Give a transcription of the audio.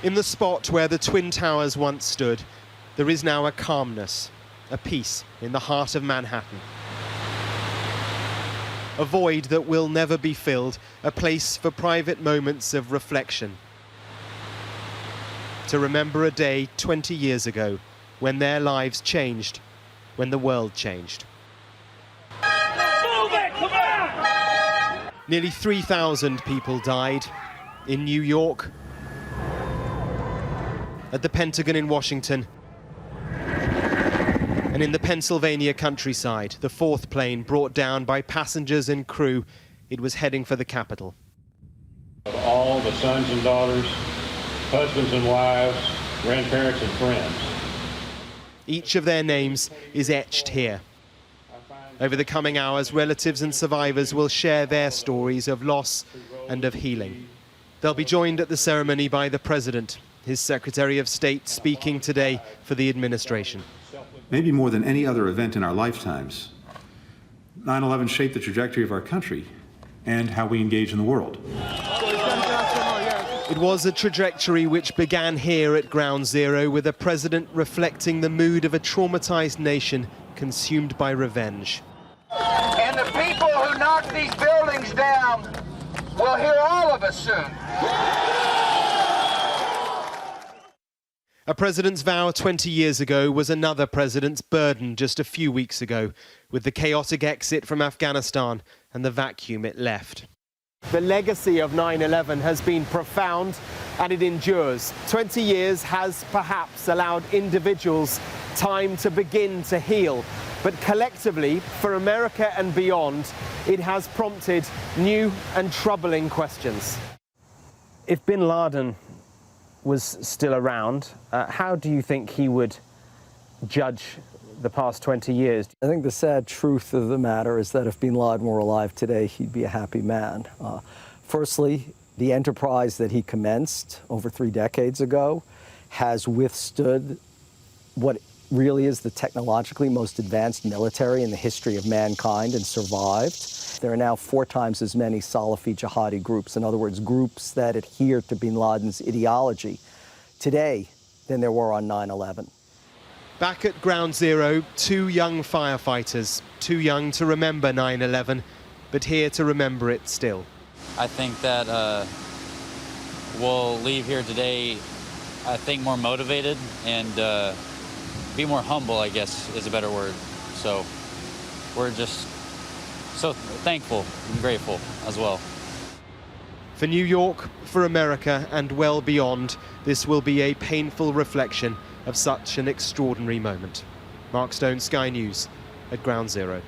In the spot where the Twin Towers once stood, there is now a calmness, a peace in the heart of Manhattan. A void that will never be filled, a place for private moments of reflection. To remember a day 20 years ago when their lives changed, when the world changed. Nearly 3,000 people died in New York, at the Pentagon in Washington, and in the Pennsylvania countryside, the fourth plane brought down by passengers and crew. It was heading for the Capitol. All the sons and daughters, husbands and wives, grandparents and friends. Each of their names is etched here. Over the coming hours, relatives and survivors will share their stories of loss and of healing. They'll be joined at the ceremony by the President, his Secretary of State speaking today for the administration. Maybe more than any other event in our lifetimes, 9/11 shaped the trajectory of our country and how we engage in the world. It was a trajectory which began here at Ground Zero with a president reflecting the mood of a traumatized nation consumed by revenge. And the people who knock these buildings down will hear all of us soon. A president's vow 20 years ago was another president's burden just a few weeks ago, with the chaotic exit from Afghanistan and the vacuum it left. The legacy of 9/11 has been profound and it endures. 20 years has perhaps allowed individuals time to begin to heal, but collectively, for America and beyond, it has prompted new and troubling questions. If bin Laden was still around, how do you think he would judge the past 20 years? I think the sad truth of the matter is that if bin Laden were alive today, he'd be a happy man. Firstly, the enterprise that he commenced over 3 decades ago has withstood what really is the technologically most advanced military in the history of mankind and survived. There are now 4 times as many Salafi jihadi groups, in other words, groups that adhere to bin Laden's ideology today than there were on 9/11. Back at Ground Zero, 2 young firefighters, too young to remember 9/11, but here to remember it still. I think that we'll leave here today, I think, more motivated and be more humble, I guess, is a better word. So we're just so thankful and grateful as well. For New York, for America, and well beyond, this will be a painful reflection of such an extraordinary moment. Mark Stone, Sky News, at Ground Zero.